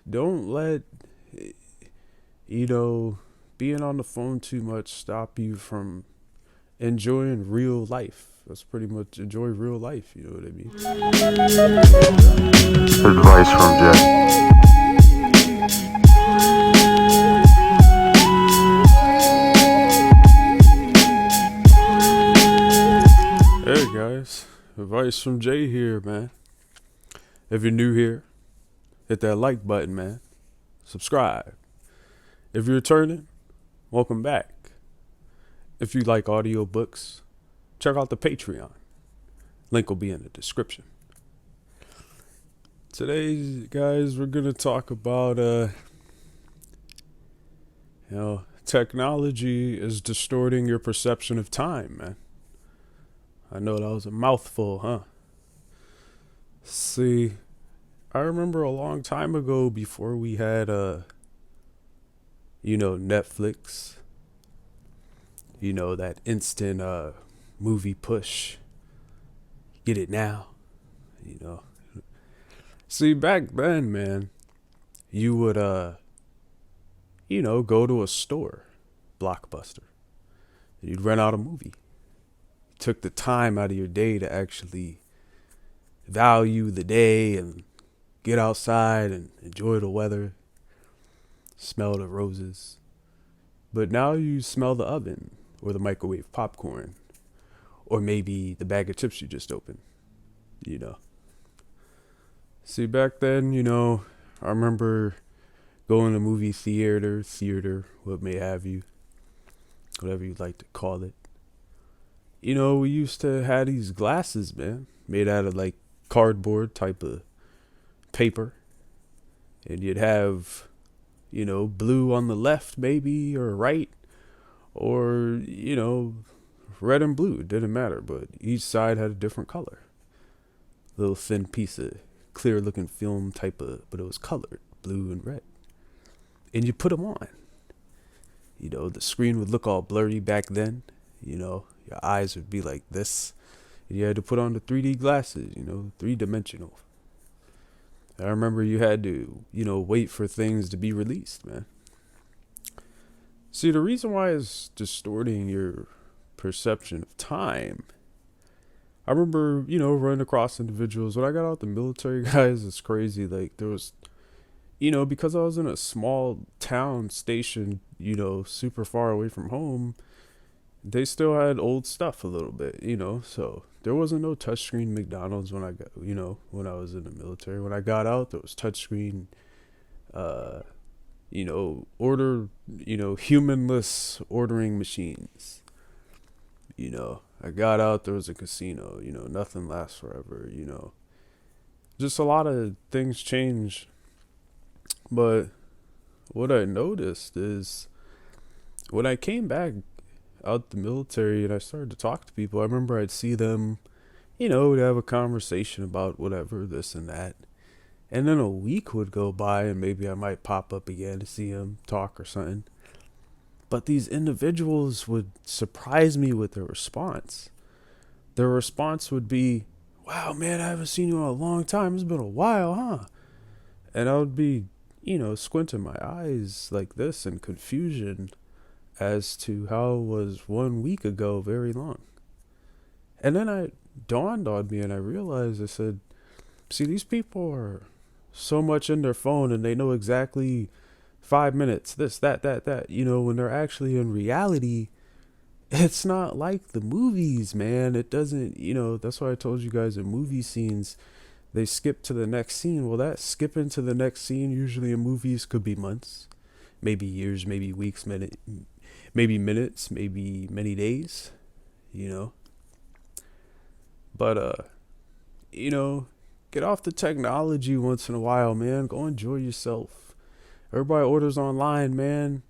don't let, you know, being on the phone too much stop you from enjoying real life. That's pretty much enjoy real life, you know what I mean? Advice from Jay. Hey guys, advice from Jay here, man. If you're new here, hit that like button, man. Subscribe. If you're returning, welcome back. If you like audiobooks, check out the Patreon. Link will be in the description. Today, guys, we're gonna talk about technology is distorting your perception of time, man. I know that was a mouthful, huh? See, I remember a long time ago before we had Netflix, that instant movie push. Get it now, you know. See, back then, man, you would go to a store, Blockbuster, and you'd rent out a movie. You took the time out of your day to actually value the day and get outside and enjoy the weather, smell the roses. But now you smell the oven or the microwave popcorn or maybe the bag of chips you just opened, you know. See, back then, I remember going to movie theater, what may have you, whatever you'd like to call it. We used to have these glasses, man, made out of like cardboard type of paper. And you'd have, blue on the left, maybe, or right, or, red and blue. It didn't matter, but each side had a different color. Little thin piece of clear looking film type of, but it was colored, blue and red. And you put them on. The screen would look all blurry back then. Your eyes would be like this. And you had to put on the 3D glasses, three dimensional. I remember you had to, wait for things to be released, man. See, the reason why it's distorting your perception of time, I remember, running across individuals. When I got out the military, guys, it's crazy. Like, there was, because I was in a small town station, super far away from home, they still had old stuff a little bit, so there wasn't no touchscreen McDonald's when I got, when I was in the military. When I got out, there was touchscreen, order, humanless ordering machines. I got out, there was a casino, nothing lasts forever, just a lot of things changed. But what I noticed is when I came back out the military and I started to talk to people, I remember I'd see them, to have a conversation about whatever, this and that. And then a week would go by and maybe I might pop up again to see them talk or something. But these individuals would surprise me with their response. Their response would be, wow, man, I haven't seen you in a long time. It's been a while, huh? And I would be, squinting my eyes like this in confusion as to how was 1 week ago very long. And then it dawned on me and I realized, I said, see, these people are so much in their phone and they know exactly 5 minutes, this, that, when they're actually in reality, it's not like the movies, man. It doesn't, that's why I told you guys in movie scenes, they skip to the next scene. Well, that skipping to the next scene usually in movies could be months, maybe years, maybe weeks, maybe minutes, maybe many days, But, get off the technology once in a while, man. Go enjoy yourself. Everybody orders online, man.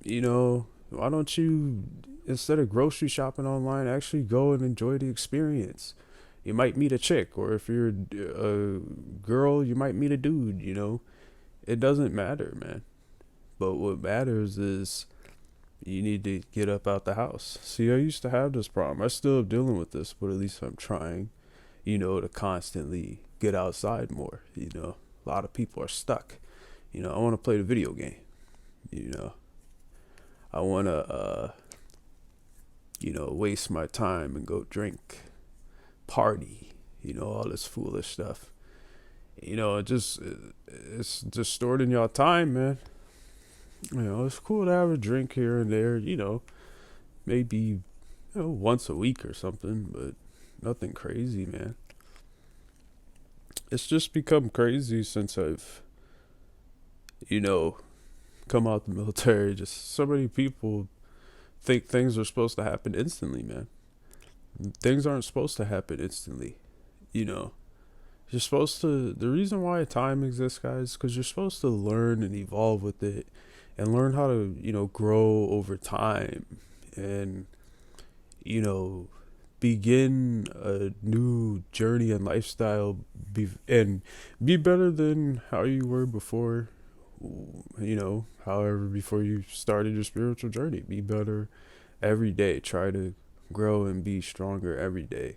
Why don't you, instead of grocery shopping online, actually go and enjoy the experience? You might meet a chick, or if you're a girl, you might meet a dude, It doesn't matter, man. But what matters is you need to get up out the house. See, I used to have this problem. I still am dealing with this, but at least I'm trying, to constantly get outside more. A lot of people are stuck, I want to play the video game. You know, I want to, waste my time and go drink, party, all this foolish stuff. It's distorting y'all time, man. It's cool to have a drink here and there, maybe, once a week or something, but nothing crazy, man. It's just become crazy since I've, you know, come out the military. Just so many people think things are supposed to happen instantly, man. Things aren't supposed to happen instantly. You know, you're supposed to. The reason why time exists, guys, because you're supposed to learn and evolve with it, and learn how to, grow over time, and you know, begin a new journey and lifestyle, and be better than how you were before. However, before you started your spiritual journey, be better every day. Try to grow and be stronger every day.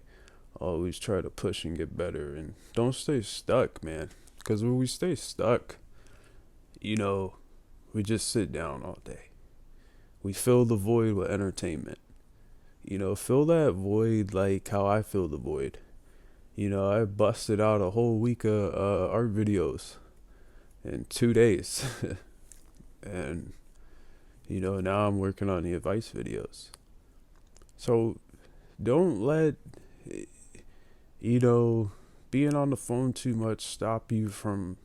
Always try to push and get better, and don't stay stuck, man. Because when we stay stuck, we just sit down all day. We fill the void with entertainment. Fill that void like how I fill the void. I busted out a whole week of art videos in 2 days. And, now I'm working on the advice videos. So don't let, being on the phone too much stop you from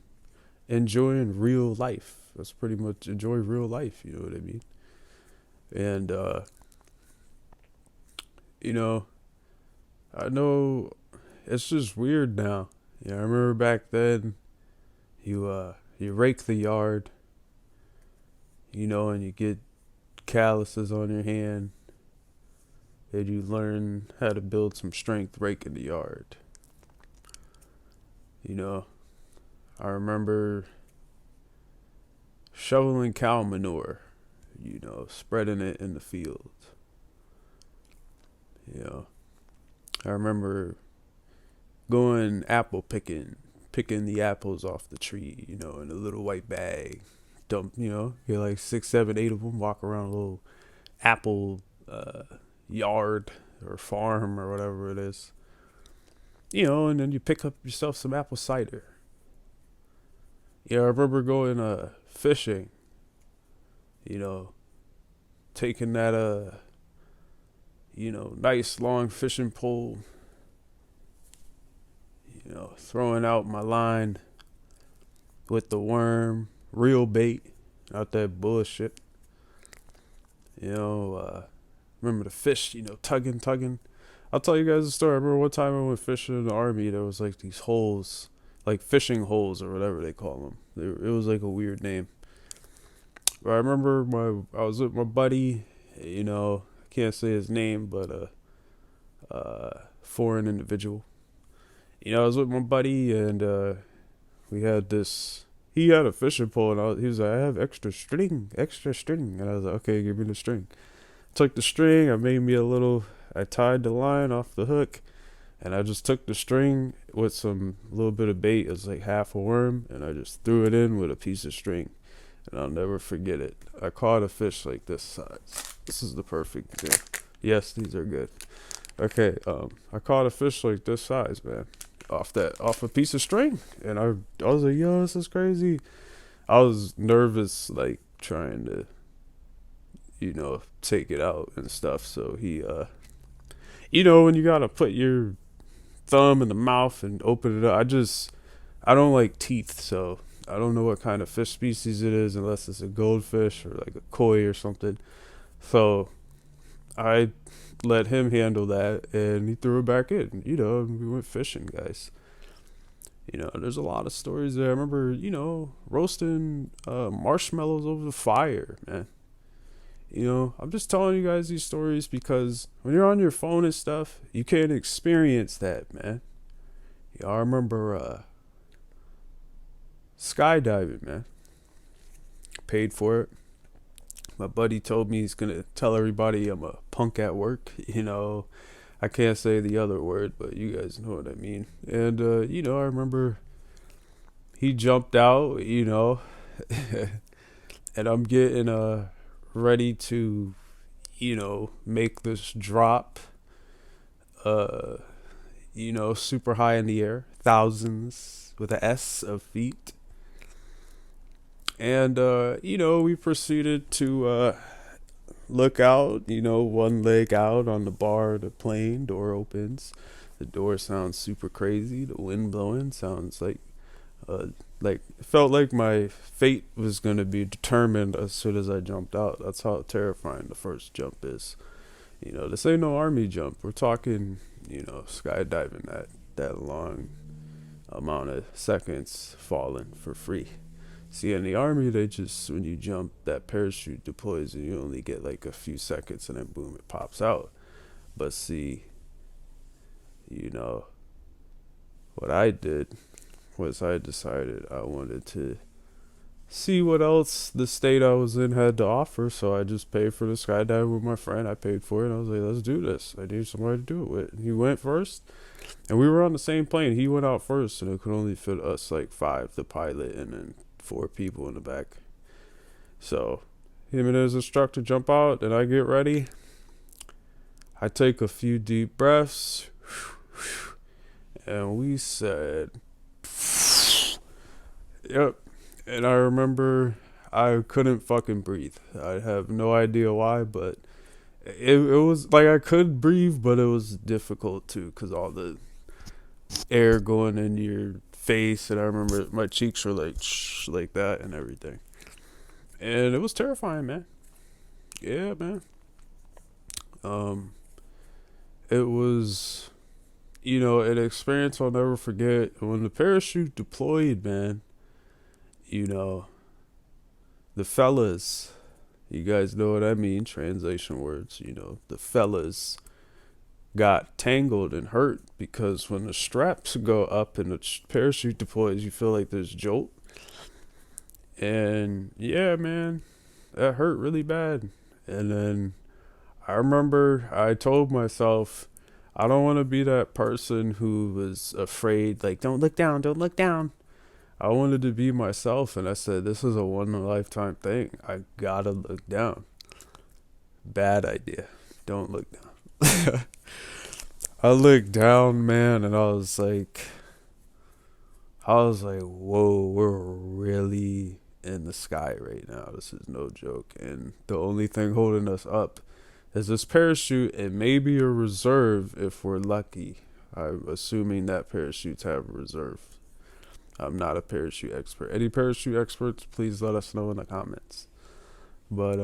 enjoying real life. That's pretty much enjoy real life. You know what I mean? And, I know it's just weird now. I remember back then, you rake the yard, and you get calluses on your hand, and you learn how to build some strength raking the yard. I remember shoveling cow manure, spreading it in the field. I remember going apple picking the apples off the tree, in a little white bag. Dump, get like 6, 7, 8 of them, walk around a little apple yard or farm or whatever it is. And then you pick up yourself some apple cider. I remember going fishing, taking that nice long fishing pole, throwing out my line with the worm, real bait, not that bullshit. Remember the fish, tugging. I'll tell you guys a story. I remember one time I went fishing in the army. There was like these holes, like fishing holes or whatever they call them. It was like a weird name. But I remember I was with my buddy, I can't say his name, but foreign individual. I was with my buddy, and we had this. He had a fishing pole, and he was like, "I have extra string," and I was like, "Okay, give me the string." Took the string. I tied the line off the hook, and I just took the string with some little bit of bait. It was like half a worm, and I just threw it in with a piece of string, and I'll never forget it. I caught a fish like this size. This is the perfect thing. Yes, these are good. Okay, I caught a fish like this size, man, off a piece of string, and I was like, yo, this is crazy. I was nervous, like trying to, take it out and stuff. So he, when you gotta put your thumb in the mouth and open it up, I don't like teeth, so I don't know what kind of fish species it is unless it's a goldfish or like a koi or something. So I let him handle that, and he threw it back in, and we went fishing, guys. There's a lot of stories there. I remember, roasting marshmallows over the fire, man. I'm just telling you guys these stories because when you're on your phone and stuff, you can't experience that, man. I remember skydiving, man. Paid for it. My buddy told me he's gonna tell everybody I'm a punk at work. I can't say the other word, but you guys know what I mean. And I remember he jumped out, And I'm getting ready to, make this drop, uh, super high in the air, thousands with a S of feet. And we proceeded to look out, one leg out on the bar of the plane, door opens. The door sounds super crazy. The wind blowing sounds like it felt like my fate was gonna be determined as soon as I jumped out. That's how terrifying the first jump is. This ain't no army jump. We're talking, skydiving that long amount of seconds falling for free. See, in the army, they just, when you jump, that parachute deploys and you only get like a few seconds and then boom, it pops out. But see, you know, what I did was I decided I wanted to see what else the state I was in had to offer. So I just paid for the skydive with my friend. I paid for it. I was like, let's do this. I need somebody to do it with. And he went first. And we were on the same plane. He went out first, and it could only fit us like five, the pilot, and then four people in the back. So him and his instructor jump out, and I get ready. I take a few deep breaths, and we said, yep. And I remember I couldn't fucking breathe. I have no idea why, but it was like I could breathe, but it was difficult too, because all the air going in your face, and I remember my cheeks were like that and everything. And it was terrifying, man. Yeah, man. It was, an experience I'll never forget. When the parachute deployed, man, the fellas, you guys know what I mean, translation words, the fellas got tangled and hurt because when the straps go up and the parachute deploys, you feel like there's jolt. And yeah, man, that hurt really bad. And then I remember I told myself, I don't want to be that person who was afraid, like, don't look down, don't look down. I wanted to be myself, and I said, this is a one-in-a-lifetime thing. I gotta look down. Bad idea. Don't look down. I looked down, man, and I was like, whoa, we're really in the sky right now. This is no joke. And the only thing holding us up is this parachute and maybe a reserve if we're lucky. I'm assuming that parachutes have a reserve. I'm not a parachute expert. Any parachute experts, please let us know in the comments. But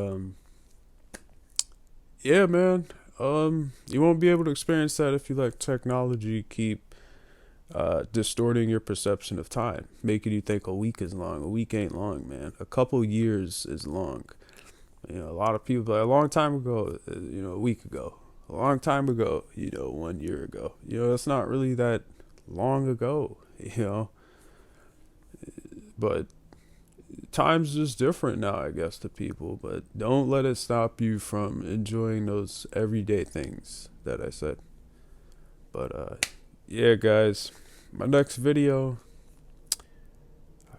yeah, man. You won't be able to experience that if you let technology keep distorting your perception of time, making you think a week is long. A week ain't long, man. A couple years is long. A lot of people, like, a long time ago, a week ago. A long time ago, 1 year ago. It's not really that long ago, But time's just different now, I guess, to people. But don't let it stop you from enjoying those everyday things that I said. But yeah, guys, my next video,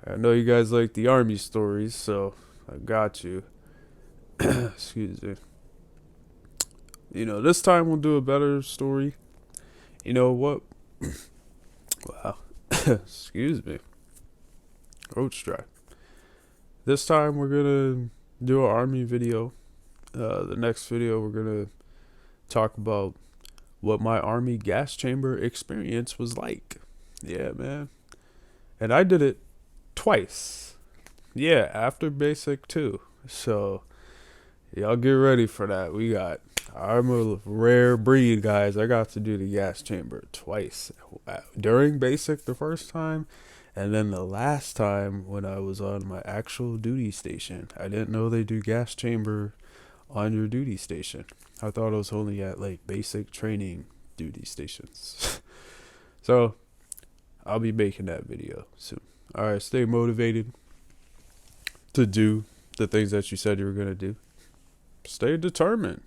I know you guys like the army stories, so I got you. Excuse me. This time we'll do a better story. You know what? Wow. Excuse me. Roach dry. This time we're gonna do an army video. The next video we're gonna talk about what my army gas chamber experience was like. Yeah, man. And I did it twice. Yeah, after basic too. So y'all get ready for that. I'm a rare breed, guys. I got to do the gas chamber twice. During basic the first time, and then the last time when I was on my actual duty station. I didn't know they do gas chamber on your duty station. I thought it was only at like basic training duty stations. So I'll be making that video soon. Alright, stay motivated to do the things that you said you were going to do. Stay determined.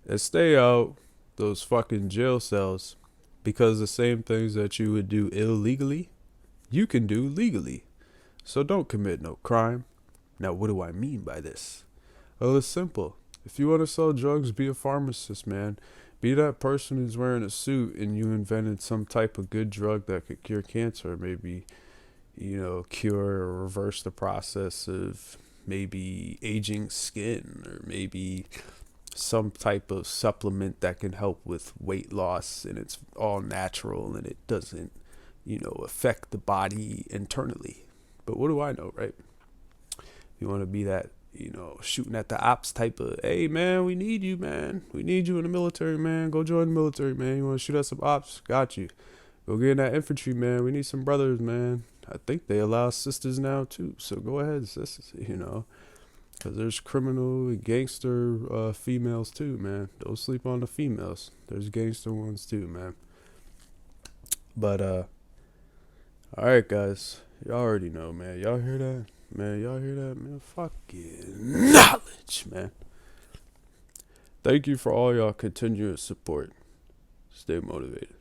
And stay out those fucking jail cells, because the same things that you would do illegally, you can do legally. So don't commit no crime. Now, what do I mean by this? Well, it's simple. If you want to sell drugs, be a pharmacist, man. Be that person who's wearing a suit and you invented some type of good drug that could cure cancer, maybe, cure or reverse the process of maybe aging skin, or maybe some type of supplement that can help with weight loss and it's all natural and it doesn't, affect the body internally. But what do I know, right? You want to be that, shooting at the ops type of, hey, man, we need you, man. We need you in the military, man. Go join the military, man. You want to shoot at some ops? Got you. Go get in that infantry, man. We need some brothers, man. I think they allow sisters now, too. So go ahead, sisters, Because there's criminal and gangster females, too, man. Don't sleep on the females. There's gangster ones, too, man. But, all right, guys. Y'all already know, man. Y'all hear that? Man, y'all hear that, man? Fucking knowledge, man. Thank you for all y'all continuous support. Stay motivated.